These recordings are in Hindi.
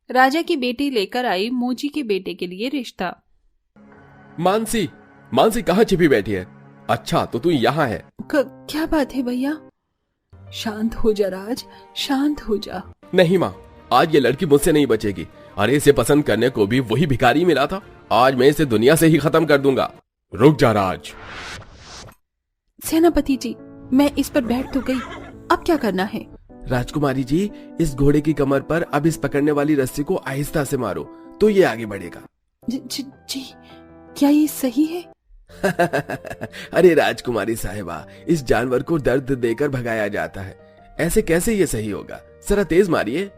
राजा की बेटी लेकर आई मोची के बेटे के लिए रिश्ता। मानसी, मानसी कहाँ छिपी बैठी है? अच्छा तो तू यहाँ है। क्या बात है भैया? शांत हो जा राज, शांत हो जा। नहीं माँ, आज ये लड़की मुझसे नहीं बचेगी। अरे इसे पसंद करने को भी वही भिखारी मिला था। आज मैं इसे दुनिया से ही खत्म कर दूंगा। रुक जा राज। सेनापति जी, मैं इस पर बैठ तो गई, अब क्या करना है? राजकुमारी जी, इस घोड़े की कमर पर अब इस पकड़ने वाली रस्सी को आहिस्ता से मारो तो ये आगे बढ़ेगा। जी, क्या ये सही है? अरे राजकुमारी साहिबा, इस जानवर को दर्द देकर भगाया जाता है, ऐसे कैसे ये सही होगा? जरा तेज मारिए।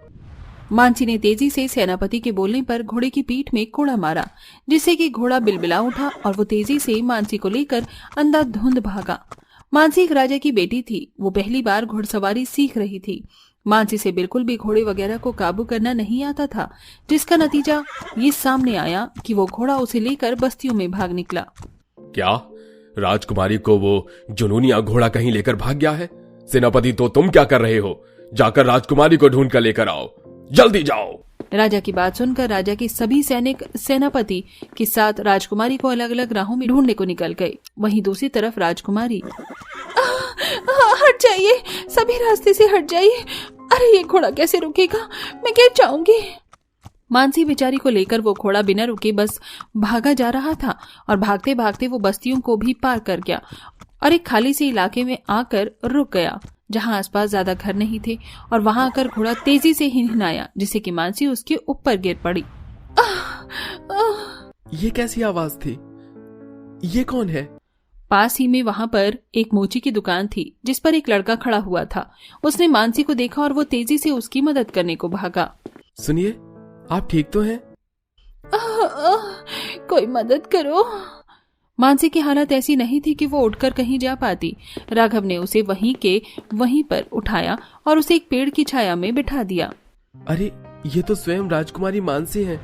मानसी ने तेजी से सेनापति के बोलने पर घोड़े की पीठ में कोड़ा मारा, जिससे कि घोड़ा बिलबिला उठा और वो तेजी से मानसी को लेकर अंधाधुंध भागा। मानसी एक राजा की बेटी थी, वो पहली बार घुड़सवारी सीख रही थी। मानसी से बिल्कुल भी घोड़े वगैरह को काबू करना नहीं आता था, जिसका नतीजा ये सामने आया कि वो घोड़ा उसे लेकर बस्तियों में भाग निकला। क्या राजकुमारी को वो जुनूनिया घोड़ा कहीं लेकर भाग गया है? सेनापति तो तुम क्या कर रहे हो? जाकर राजकुमारी को ढूंढ कर लेकर आओ, जल्दी जाओ। राजा की बात सुनकर राजा के सभी सैनिक सेनापति के साथ राजकुमारी को अलग अलग राहों में ढूंढने को निकल गए। वहीं दूसरी तरफ राजकुमारी, हट जाइए, सभी रास्ते से हट जाइए। अरे ये घोड़ा कैसे रुकेगा, मैं गिर जाऊंगी। मानसी बेचारी को लेकर वो घोड़ा बिना रुके बस भागा जा रहा था और भागते भागते वो बस्तियों को भी पार कर गया और एक खाली से इलाके में आकर रुक गया, जहां आसपास ज्यादा घर नहीं थे। और वहां आकर घोड़ा तेजी से हिनहिनाया, जिससे कि मानसी उसके ऊपर गिर पड़ी। ये कैसी आवाज थी? ये कौन है? पास ही में वहां पर एक मोची की दुकान थी, जिस पर एक लड़का खड़ा हुआ था। उसने मानसी को देखा और वो तेजी से उसकी मदद करने को भागा। सुनिए, आप ठीक तो हैं? कोई मदद करो। मानसी की हालत ऐसी नहीं थी कि वो उठकर कहीं जा पाती। राघव ने उसे वहीं पर उठाया और उसे एक पेड़ की छाया में बिठा दिया। अरे ये तो स्वयं राजकुमारी मानसी हैं।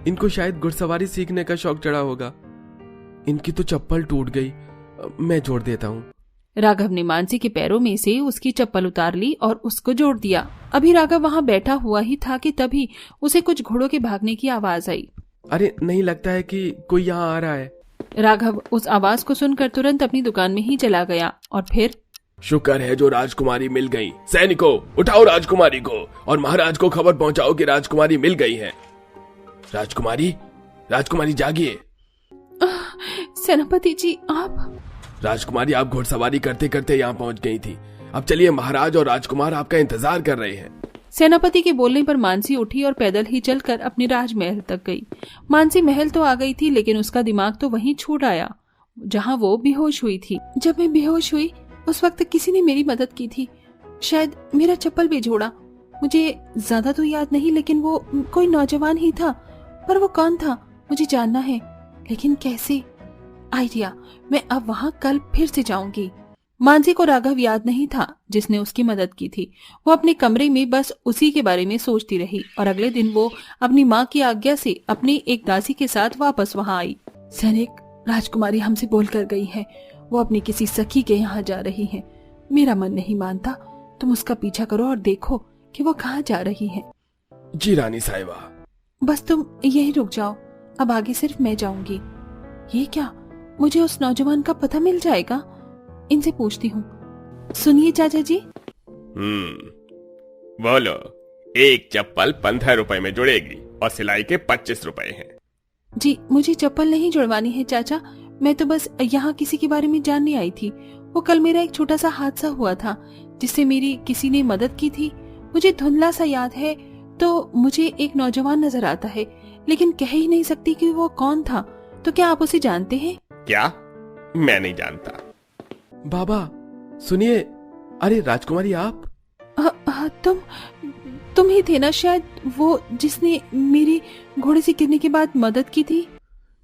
इनको शायद घुड़सवारी सीखने का शौक चढ़ा होगा। इनकी तो चप्पल टूट गई, मैं जोड़ देता हूँ। राघव ने मानसी के पैरों में से उसकी चप्पल उतार ली और उसको जोड़ दिया। अभी राघव वहां बैठा हुआ ही था कि तभी उसे कुछ घोड़ों के भागने की आवाज आई। अरे नहीं लगता है कि कोई यहाँ आ रहा है। राघव उस आवाज को सुनकर तुरंत अपनी दुकान में ही चला गया और फिर, शुक्र है जो राजकुमारी मिल गई। सैनिकों, उठाओ राजकुमारी को और महाराज को खबर पहुंचाओ कि राजकुमारी मिल गई है। राजकुमारी, राजकुमारी जागिए। सेनापति जी आप? राजकुमारी, आप घुड़सवारी करते करते यहाँ पहुँच गई थी। अब चलिए, महाराज और राजकुमार आपका इंतजार कर रहे हैं। सेनापति के बोलने पर मानसी उठी और पैदल ही चलकर अपने राजमहल तक गई। मानसी महल तो आ गई थी, लेकिन उसका दिमाग तो वहीं छूट आया जहां वो बेहोश हुई थी। जब मैं बेहोश हुई उस वक्त किसी ने मेरी मदद की थी, शायद मेरा चप्पल भी जोड़ा। मुझे ज्यादा तो याद नहीं, लेकिन वो कोई नौजवान ही था। पर वो कौन था मुझे जानना है, लेकिन कैसे? आइडिया, मैं अब वहां कल फिर से जाऊंगी। मानसी को राघव याद नहीं था जिसने उसकी मदद की थी। वो अपने कमरे में बस उसी के बारे में सोचती रही और अगले दिन वो अपनी माँ की आज्ञा से अपनी एक दासी के साथ वापस वहां आई। सैनिक, राजकुमारी हमसे बोल कर गई है, वो अपनी किसी सखी के यहाँ जा रही है। मेरा मन नहीं मानता, तुम उसका पीछा करो और देखो कि वो कहाँ जा रही है। जी रानी साहिबा। बस तुम यही रुक जाओ, अब आगे सिर्फ मैं जाऊंगी। ये क्या, मुझे उस नौजवान का पता मिल जाएगा? इनसे पूछती हूँ। सुनिए चाचा जी। बोलो। एक चप्पल 15 रुपए में जुड़ेगी और सिलाई के 25 रुपए हैं। जी, मुझे चप्पल नहीं जुड़वानी है चाचा, मैं तो बस यहाँ किसी के बारे में जानने आई थी। वो कल मेरा एक छोटा सा हादसा हुआ था जिससे मेरी किसी ने मदद की थी। मुझे धुंधला सा याद है, तो मुझे एक नौजवान नजर आता है, लेकिन कह ही नहीं सकती कि वो कौन था। तो क्या आप उसे जानते हैं? क्या? मैं नहीं जानता। बाबा सुनिए। अरे राजकुमारी आप? तुम ही थे ना शायद वो जिसने मेरी घोड़े से गिरने के बाद मदद की थी?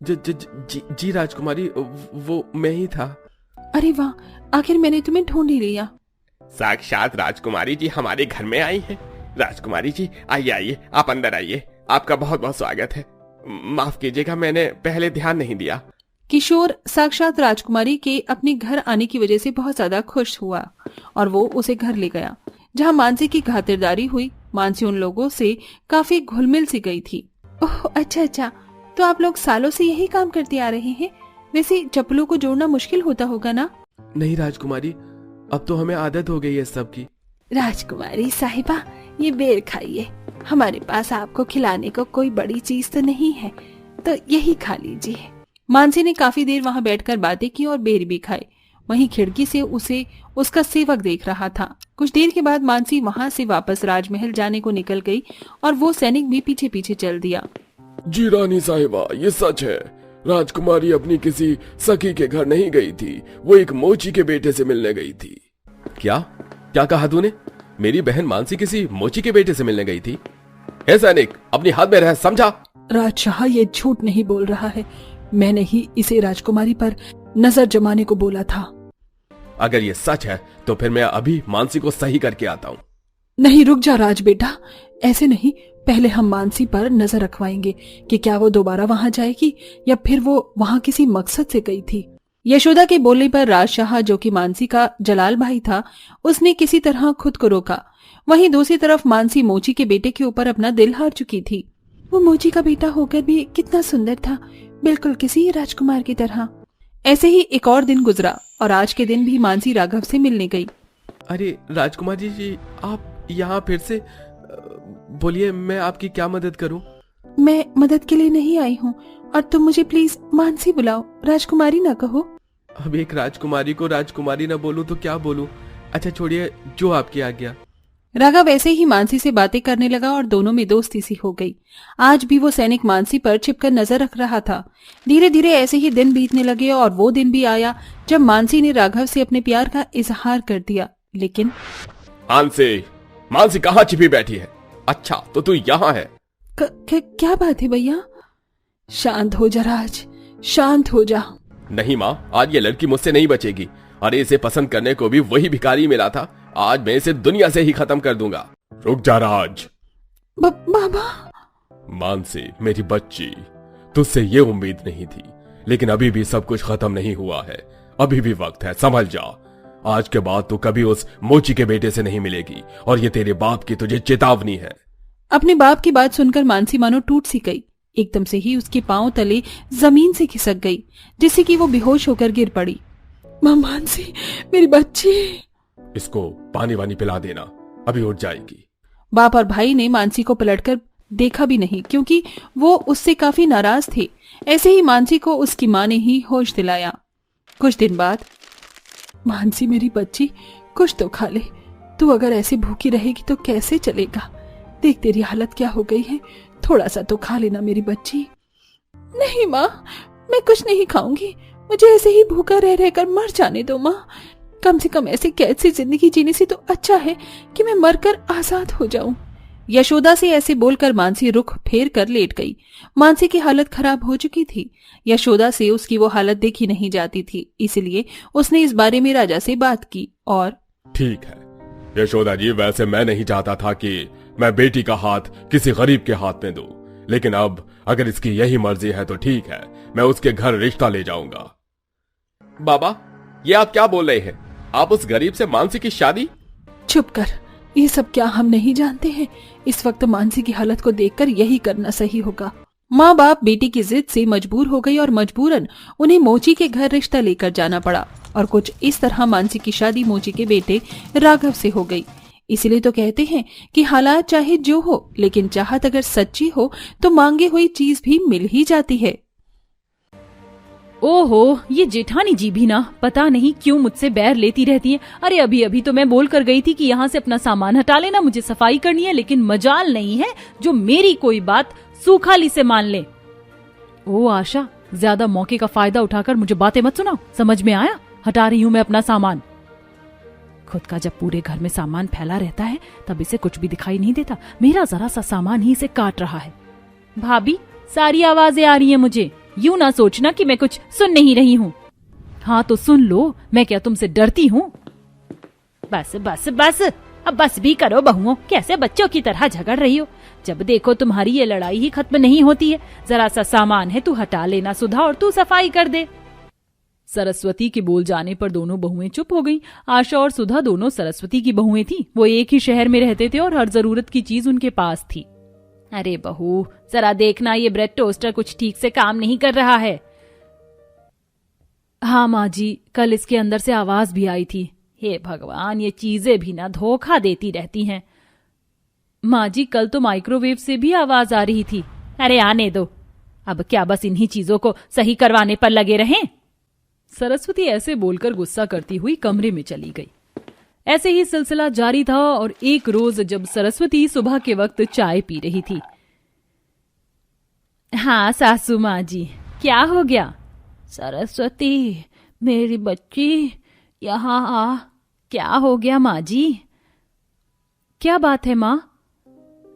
जी राजकुमारी, वो मैं ही था। अरे वाह, आखिर मैंने तुम्हें ढूंढ ही लिया। साक्षात राजकुमारी जी हमारे घर में आई हैं। राजकुमारी जी आइए आइए, आप अंदर आइए। आपका बहुत बहुत स्वागत है। माफ कीजिएगा, मैंने पहले ध्यान नहीं दिया। किशोर साक्षात राजकुमारी के अपने घर आने की वजह से बहुत ज्यादा खुश हुआ और वो उसे घर ले गया, जहां मानसी की खातिरदारी हुई मानसी उन लोगों से काफी घुल-मिल सी गई थी। ओह अच्छा, तो आप लोग सालों से यही काम करते आ रहे हैं। वैसे चप्पलों को जोड़ना मुश्किल होता होगा ना? नहीं राजकुमारी, अब तो हमें आदत हो गई है सब की। राजकुमारी साहिबा, ये बेर खाइए। हमारे पास आपको खिलाने को कोई बड़ी चीज तो नहीं है, तो यही खा लीजिए। मानसी ने काफी देर वहां बैठकर बातें की और बेर भी खाए। वहीं खिड़की से उसे उसका सेवक देख रहा था। कुछ देर के बाद मानसी वहां से वापस राजमहल जाने को निकल गई और वो सैनिक भी पीछे पीछे चल दिया। जी रानी साहिबा, ये सच है। राजकुमारी अपनी किसी सखी के घर नहीं गई थी, वो एक मोची के बेटे से मिलने गई थी। क्या कहा तूने? मेरी बहन मानसी किसी मोची के बेटे से मिलने गई थी? हे सैनिक, अपनी हाथ में रह, समझा? राजशाह ये झूठ नहीं बोल रहा है। मैंने ही इसे राजकुमारी पर नजर जमाने को बोला था। अगर ये सच है तो फिर मैं अभी मानसी को सही करके आता हूँ। नहीं, रुक जा राज बेटा, ऐसे नहीं। पहले हम मानसी पर नजर रखवाएंगे कि क्या वो दोबारा वहां जाएगी या फिर वो वहां किसी मकसद से गई थी। यशोदा के बोलने पर राजशाह, जो कि मानसी का जलाल भाई था, उसने किसी तरह खुद को रोका। वहीं दूसरी तरफ मानसी मोची के बेटे के ऊपर अपना दिल हार चुकी थी। वो मोची का बेटा होकर भी कितना सुंदर था, बिल्कुल किसी राजकुमार की तरह। ऐसे ही एक और दिन गुजरा और आज के दिन भी मानसी राघव से मिलने गई। अरे राजकुमारी जी, आप यहाँ फिर से? बोलिए, मैं आपकी क्या मदद करूं? मैं मदद के लिए नहीं आई हूँ और तुम मुझे प्लीज मानसी बुलाओ, राजकुमारी ना कहो। अब एक राजकुमारी को राजकुमारी ना बोलूं तो क्या बोलूं? अच्छा छोड़िए, जो आपकी आज्ञा। राघव ऐसे ही मानसी से बातें करने लगा और दोनों में दोस्ती सी हो गई। आज भी वो सैनिक मानसी पर छिपकर नजर रख रहा था। धीरे धीरे ऐसे ही दिन बीतने लगे और वो दिन भी आया जब मानसी ने राघव से अपने प्यार का इजहार कर दिया। लेकिन मानसी कहाँ छिपी बैठी है? अच्छा, तो तू यहाँ है? क्या बात है भैया? शांत हो जा राज, शांत हो जा। नहीं माँ, आज ये लड़की मुझसे नहीं बचेगी। अरे इसे पसंद करने को भी वही भिखारी मिला था। आज मैं इसे दुनिया से ही खत्म कर दूंगा। रुक जा राज। बाबा। मानसी मेरी बच्ची, तुझसे ये उम्मीद नहीं थी, लेकिन अभी भी सब कुछ खत्म नहीं हुआ है। अभी भी वक्त है, संभल जा। आज के बाद तू कभी उस मोची के बेटे से नहीं मिलेगी और ये तेरे बाप की तुझे चेतावनी है। अपने बाप की बात सुनकर मानसी मानो टूट सी गई। एकदम से ही उसके पांव तले जमीन से खिसक गई, जिससे कि वो बेहोश होकर गिर पड़ी। मानसी, मेरी बच्ची। इसको पानी वानी पिला देना, अभी उठ जाएगी। बाप और भाई ने मानसी को पलटकर देखा भी नहीं, क्योंकि वो उससे काफी नाराज थे। ऐसे ही मानसी को उसकी माँ ने ही होश दिलाया। कुछ दिन बाद, मानसी मेरी बच्ची, कुछ तो खा ले। तू अगर ऐसे भूखी रहेगी तो कैसे चलेगा? देख तेरी हालत क्या हो गई है, थोड़ा सा तो खा लेना मेरी बच्ची। नहीं माँ, मैं कुछ नहीं खाऊंगी। मुझे ऐसे ही भूखा रह रहकर मर जाने दो माँ। कम से कम ऐसे कैद से जिंदगी जीने से तो अच्छा है कि मैं मरकर आजाद हो जाऊं। यशोदा से ऐसे बोलकर मानसी रुख फेर कर लेट गई। मानसी की हालत खराब हो चुकी थी। यशोदा से उसकी वो हालत देखी नहीं जाती थी, इसलिए उसने इस बारे में राजा से बात की और ठीक है यशोदा जी, वैसे मैं नहीं चाहता था कि मैं बेटी का हाथ किसी गरीब के हाथ में दूं, लेकिन अब अगर इसकी यही मर्जी है तो ठीक है, मैं उसके घर रिश्ता ले जाऊंगा। बाबा, ये आप क्या बोल रहे हैं? आप उस गरीब से मानसी की शादी? चुप कर, ये सब क्या हम नहीं जानते हैं? इस वक्त मानसी की हालत को देखकर यही करना सही होगा। माँ बाप बेटी की जिद से मजबूर हो गई और मजबूरन उन्हें मोची के घर रिश्ता लेकर जाना पड़ा और कुछ इस तरह मानसी की शादी मोची के बेटे राघव से हो गई। इसलिए तो कहते हैं कि हालात चाहे जो हो, लेकिन चाहत अगर सच्ची हो तो मांगे हुई चीज भी मिल ही जाती है। ओहो, ये जेठानी जी भी ना पता नहीं क्यों मुझसे बैर लेती रहती है। अरे अभी अभी तो मैं बोल कर गई थी कि यहाँ से अपना सामान हटा लेना, मुझे सफाई करनी है, लेकिन मजाल नहीं है जो मेरी कोई बात सूखाली से मान ले। ओ आशा, ज्यादा मौके का फायदा उठाकर मुझे बातें मत सुनाओ। समझ में आया? हटा रही हूँ मैं अपना सामान। खुद का जब पूरे घर में सामान फैला रहता है तब इसे कुछ भी दिखाई नहीं देता। मेरा जरा सा सामान ही इसे काट रहा है। भाभी, सारी आवाजें आ रही हैं मुझे। यूं ना सोचना कि मैं कुछ सुन नहीं रही हूँ। हाँ तो सुन लो, मैं क्या तुमसे डरती हूँ? बस बस बस, अब बस भी करो बहुओं, कैसे बच्चों की तरह झगड़ रही हो। जब देखो तुम्हारी ये लड़ाई ही खत्म नहीं होती है। जरा सा सामान है, तू हटा लेना सुधा, और तू सफाई कर दे। सरस्वती के बोल जाने पर दोनों बहुएं चुप हो गईं। आशा और सुधा दोनों सरस्वती की बहुएं थीं। वो एक ही शहर में रहते थे और हर जरूरत की चीज उनके पास थी। अरे बहू, जरा देखना, ये ब्रेड टोस्टर कुछ ठीक से काम नहीं कर रहा है। हाँ माँ जी, कल इसके अंदर से आवाज भी आई थी। हे भगवान, ये चीजें भी ना धोखा देती रहती हैं। माँ जी, कल तो माइक्रोवेव से भी आवाज आ रही थी। अरे आने दो, अब क्या बस इन्हीं चीजों को सही करवाने पर लगे रहें? सरस्वती ऐसे बोलकर गुस्सा करती हुई कमरे में चली गई। ऐसे ही सिलसिला जारी था और एक रोज जब सरस्वती सुबह के वक्त चाय पी रही थी। हाँ सासू माँ जी, क्या हो गया? सरस्वती, मेरी बच्ची, यहाँ आ। क्या हो गया माँ जी? क्या बात है माँ?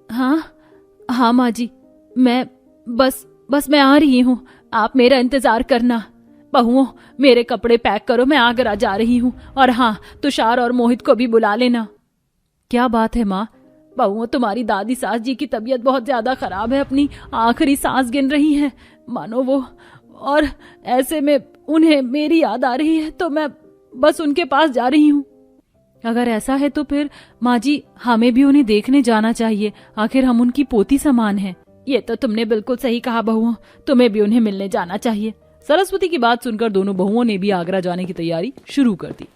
हाँ माँ जी, मैं बस मैं आ रही हूँ, आप मेरा इंतजार करना। बहुओं, मेरे कपड़े पैक करो, मैं आगरा जा रही हूँ। और हाँ, तुषार और मोहित को भी बुला लेना। क्या बात है माँ? बहुओं, तुम्हारी दादी सास जी की तबीयत बहुत ज्यादा खराब है, अपनी आखिरी सांस गिन रही है मानो वो, और ऐसे में उन्हें मेरी याद आ रही है, तो मैं बस उनके पास जा रही हूँ। अगर ऐसा है तो फिर माँ जी, हमें भी उन्हें देखने जाना चाहिए, आखिर हम उनकी पोती समान हैं। ये तो तुमने बिल्कुल सही कहा बहुओं, तुम्हें भी उन्हें मिलने जाना चाहिए। सरस्वती की बात सुनकर दोनों बहुओं ने भी आगरा जाने की तैयारी शुरू कर दी।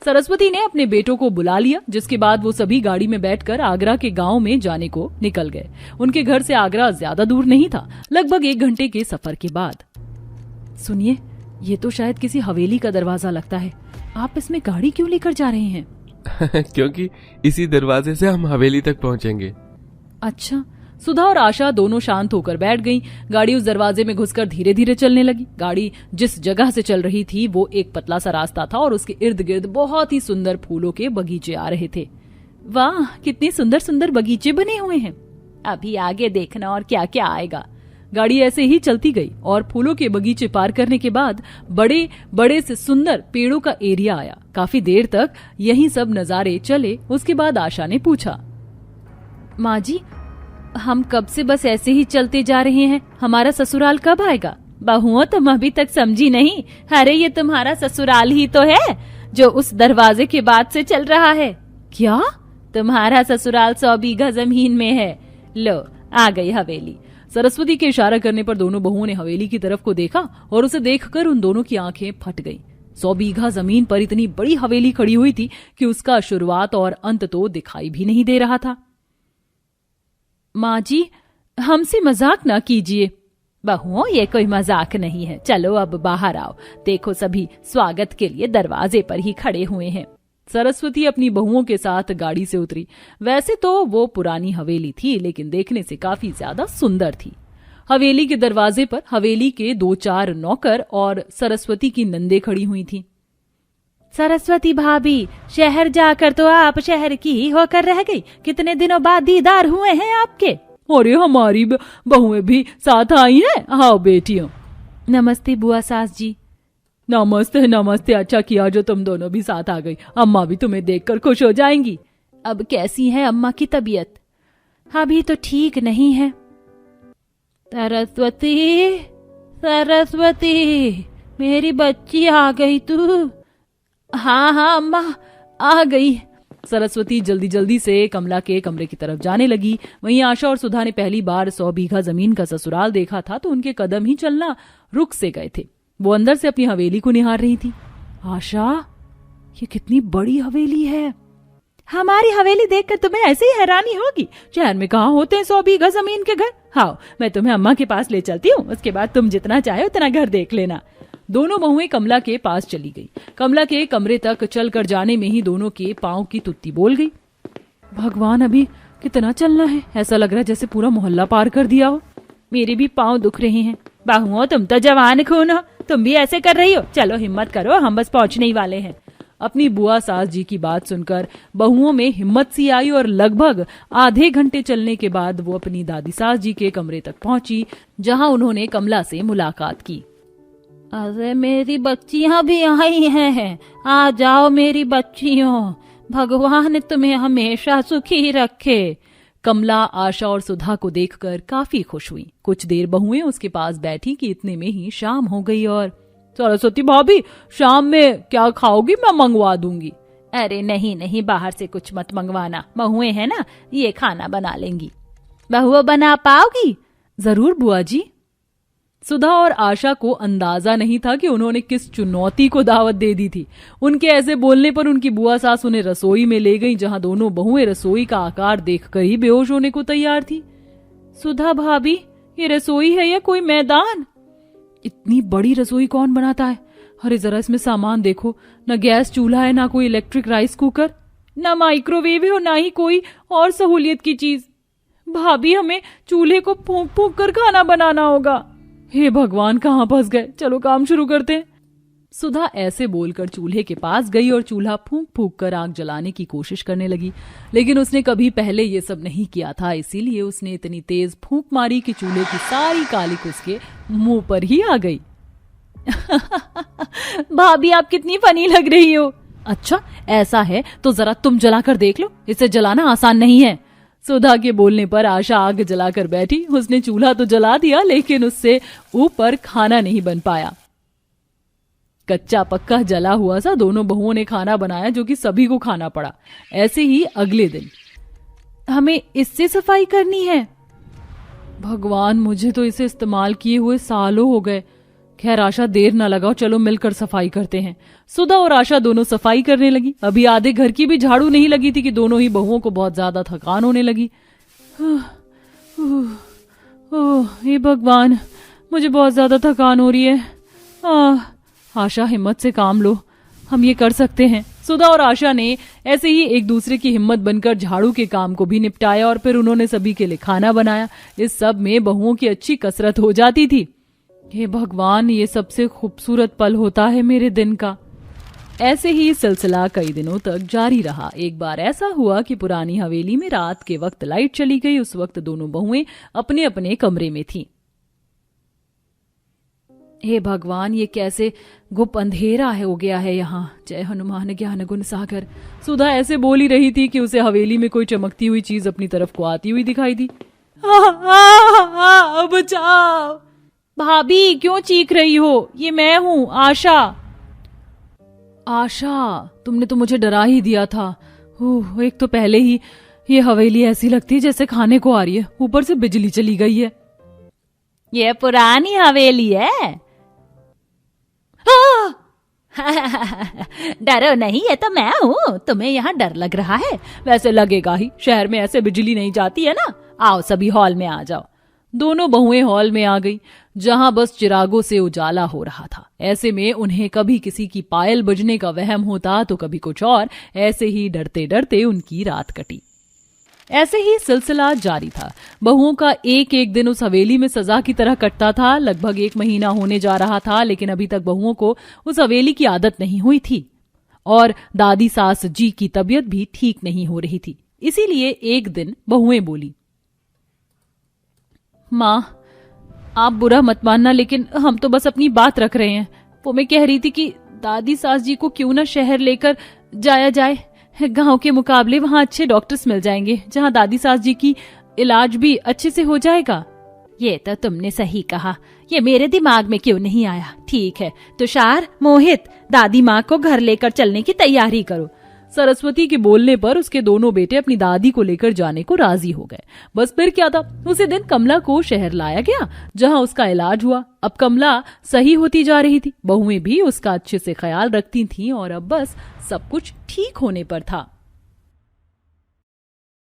सरस्वती ने अपने बेटों को बुला लिया, जिसके बाद वो सभी गाड़ी में बैठकर आगरा के गांव में जाने को निकल गए। उनके घर से आगरा ज्यादा दूर नहीं था, लगभग 1 घंटे के सफर के बाद। सुनिए, ये तो शायद किसी हवेली का दरवाजा लगता है। आप इसमें गाड़ी क्यों लेकर जा रहे हैं? क्योंकि इसी दरवाजे से हम हवेली तक पहुंचेंगे। अच्छा। सुधा और आशा दोनों शांत होकर बैठ गईं। गाड़ी उस दरवाजे में घुसकर धीरे धीरे चलने लगी। गाड़ी जिस जगह से चल रही थी वो एक पतला सा रास्ता था और उसके इर्द गिर्द बहुत ही सुंदर फूलों के बगीचे आ रहे थे। वाह, कितने सुंदर सुंदर बगीचे बने हुए हैं। अभी आगे देखना और क्या क्या आएगा। गाड़ी ऐसे ही चलती गई और फूलों के बगीचे पार करने के बाद बड़े बड़े से सुंदर पेड़ों का एरिया आया। काफी देर तक यही सब नजारे चले। उसके बाद आशा ने पूछा, माँ जी, हम कब से बस ऐसे ही चलते जा रहे हैं, हमारा ससुराल कब आएगा? बहुओं, तुम अभी तक समझी नहीं? अरे ये तुम्हारा ससुराल ही तो है जो उस दरवाजे के बाद से चल रहा है। क्या? तुम्हारा ससुराल 100 बीघा जमीन में है। लो, आ गई हवेली। सरस्वती के इशारा करने पर दोनों बहुओं ने हवेली की तरफ को देखा और उसे देखकर उन दोनों की आंखें फट गईं। 100 बीघा जमीन पर इतनी बड़ी हवेली खड़ी हुई थी कि उसका शुरुआत और अंत तो दिखाई भी नहीं दे रहा था। माँ जी, हमसे मजाक ना कीजिए। बहुओं, ये कोई मजाक नहीं है। चलो अब बाहर आओ, देखो सभी स्वागत के लिए दरवाजे पर ही खड़े हुए हैं। सरस्वती अपनी बहुओं के साथ गाड़ी से उतरी। वैसे तो वो पुरानी हवेली थी, लेकिन देखने से काफी ज्यादा सुंदर थी। हवेली के दरवाजे पर हवेली के 2-4 नौकर और सरस्वती की नंदे खड़ी हुई थी। सरस्वती भाभी, शहर जाकर तो आप शहर की ही होकर रह गई। कितने दिनों बाद दीदार हुए हैं आपके। अरे हमारी बहुएं भी साथ आई हैं। हाँ बेटियों। नमस्ते बुआ सास जी। नमस्ते नमस्ते, अच्छा किया जो तुम दोनों भी साथ आ गई। अम्मा भी तुम्हें देखकर खुश हो जाएंगी। अब कैसी है अम्मा की तबीयत? अभी तो ठीक नहीं है। सरस्वती, सरस्वती, मेरी बच्ची आ गई तू? हाँ अम्मा, आ गई। सरस्वती जल्दी जल्दी से कमला के कमरे की तरफ जाने लगी। वहीं आशा और सुधा ने पहली बार 100 बीघा जमीन का ससुराल देखा था तो उनके कदम ही चलना रुक से गए थे। वो अंदर से अपनी हवेली को निहार रही थी। आशा, ये कितनी बड़ी हवेली है। हमारी हवेली देखकर तुम्हें ऐसे ही हैरानी होगी। शहर में कहाँ होते हैं 100 बीघा जमीन के घर। हाँ, मैं तुम्हें अम्मा के पास ले चलती हूँ, उसके बाद तुम जितना चाहे उतना घर देख लेना। दोनों बहुएं कमला के पास चली गई। कमला के कमरे तक चलकर जाने में ही दोनों के पांव की तुत्ती बोल गई। भगवान, अभी कितना चलना है। ऐसा लग रहा है जैसे पूरा मोहल्ला पार कर दिया हो। मेरे भी पांव दुख रहे हैं। बहुओं, तुम तो जवान खून हो, तुम भी ऐसे कर रही हो। चलो हिम्मत करो, हम बस पहुंचने ही वाले हैं। अपनी बुआ सास जी की बात सुनकर बहुओं में हिम्मत सी आई और लगभग आधे घंटे चलने के बाद वो अपनी दादी सास जी के कमरे तक पहुंची, जहां उन्होंने कमला से मुलाकात की। अरे मेरी बच्चियां भी आई हैं। आ जाओ मेरी बच्चियों, भगवान तुम्हें हमेशा सुखी रखे। कमला आशा और सुधा को देखकर काफी खुश हुई। कुछ देर बहुएं उसके पास बैठी कि इतने में ही शाम हो गई और सरस्वती भाभी, शाम में क्या खाओगी? मैं मंगवा दूंगी। अरे नहीं नहीं, बाहर से कुछ मत मंगवाना, बहुएं हैं ना, ये खाना बना लेंगी। बहुआ बना पाओगी? जरूर बुआ जी। सुधा और आशा को अंदाजा नहीं था कि उन्होंने किस चुनौती को दावत दे दी थी। उनके ऐसे बोलने पर उनकी बुआ सास उन्हें रसोई में ले गई, जहां दोनों बहुएं रसोई का आकार देखकर ही बेहोश होने को तैयार थी। सुधा भाभी, ये रसोई है या कोई मैदान? इतनी बड़ी रसोई कौन बनाता है? अरे जरा इसमें सामान देखो, न गैस चूल्हा है, ना कोई इलेक्ट्रिक राइस कुकर, ना माइक्रोवेव है और ना ही कोई और सहूलियत की चीज। भाभी, हमें चूल्हे को फूंक फूंक कर खाना बनाना होगा। हे भगवान, कहाँ फंस गए, चलो काम शुरू करते हैं। सुधा ऐसे बोलकर चूल्हे के पास गई और चूल्हा फूंक फूंक कर आग जलाने की कोशिश करने लगी, लेकिन उसने कभी पहले ये सब नहीं किया था, इसीलिए उसने इतनी तेज फूंक मारी कि चूल्हे की सारी कालिक उसके मुंह पर ही आ गई। भाभी, आप कितनी फनी लग रही हो। अच्छा ऐसा है तो जरा तुम जलाकर देख लो, इसे जलाना आसान नहीं है। सुधा के बोलने पर आशा आग जलाकर बैठी। उसने चूल्हा तो जला दिया, लेकिन उससे ऊपर खाना नहीं बन पाया। कच्चा पक्का जला हुआ सा दोनों बहुओं ने खाना बनाया, जो कि सभी को खाना पड़ा। ऐसे ही अगले दिन, हमें इससे सफाई करनी है। भगवान, मुझे तो इसे इस्तेमाल किए हुए सालों हो गए। खैर आशा, देर ना लगाओ, चलो मिलकर सफाई करते हैं। सुधा और आशा दोनों सफाई करने लगी। अभी आधे घर की भी झाड़ू नहीं लगी थी कि दोनों ही बहुओं को बहुत ज्यादा थकान होने लगी। हे भगवान, मुझे बहुत ज्यादा थकान हो रही है। आशा, हिम्मत से काम लो, हम ये कर सकते हैं। सुधा और आशा ने ऐसे ही एक दूसरे की हिम्मत बनकर झाड़ू के काम को भी निपटाया और फिर उन्होंने सभी के लिए खाना बनाया। इस सब में बहुओं की अच्छी कसरत हो जाती थी। हे भगवान, ये सबसे खूबसूरत पल होता है मेरे दिन का। ऐसे ही सिलसिला कई दिनों तक जारी रहा। एक बार ऐसा हुआ कि पुरानी हवेली में रात के वक्त लाइट चली गई। उस वक्त दोनों बहुएं अपने अपने कमरे में थीं। हे भगवान, ये कैसे गुप अंधेरा हो गया है यहाँ। जय हनुमान ज्ञान गुण सागर। सुधा ऐसे बोल ही रही थी कि उसे हवेली में कोई चमकती हुई चीज अपनी तरफ को आती हुई दिखाई दी। बचाओ। भाभी, क्यों चीख रही हो? ये मैं हूँ, आशा। आशा, तुमने तो मुझे डरा ही दिया था। एक तो पहले ही ये हवेली ऐसी लगती है जैसे खाने को आ रही है, ऊपर से बिजली चली गई है। ये पुरानी हवेली है। डरो नहीं, ये तो मैं हूँ। तुम्हें यहाँ डर लग रहा है? वैसे लगेगा ही, शहर में ऐसे बिजली नहीं जाती है ना। आओ सभी हॉल में आ जाओ। दोनों बहुएं हॉल में आ गई, जहां बस चिरागों से उजाला हो रहा था। ऐसे में उन्हें कभी किसी की पायल बजने का वहम होता तो कभी कुछ और। ऐसे ही डरते डरते उनकी रात कटी। ऐसे ही सिलसिला जारी था। बहुओं का एक एक दिन उस हवेली में सजा की तरह कटता था। लगभग 1 महीना होने जा रहा था, लेकिन अभी तक बहुओं को उस हवेली की आदत नहीं हुई थी और दादी सास जी की तबीयत भी ठीक नहीं हो रही थी। इसीलिए एक दिन बहुएं बोली, माँ, आप बुरा मत मानना, लेकिन हम तो बस अपनी बात रख रहे हैं। वो मैं कह रही थी कि दादी सास जी को क्यों ना शहर लेकर जाया जाए। गांव के मुकाबले वहां अच्छे डॉक्टर्स मिल जाएंगे, जहां दादी सास जी की इलाज भी अच्छे से हो जाएगा। ये तो तुमने सही कहा, ये मेरे दिमाग में क्यों नहीं आया। ठीक है तुषार, मोहित, दादी माँ को घर लेकर चलने की तैयारी करो। सरस्वती के बोलने पर उसके दोनों बेटे अपनी दादी को लेकर जाने को राजी हो गए। बस फिर क्या था, उसी दिन कमला को शहर लाया गया, जहां उसका इलाज हुआ। अब कमला सही होती जा रही थी, बहुएं भी उसका अच्छे से ख्याल रखती थीं और अब बस सब कुछ ठीक होने पर था।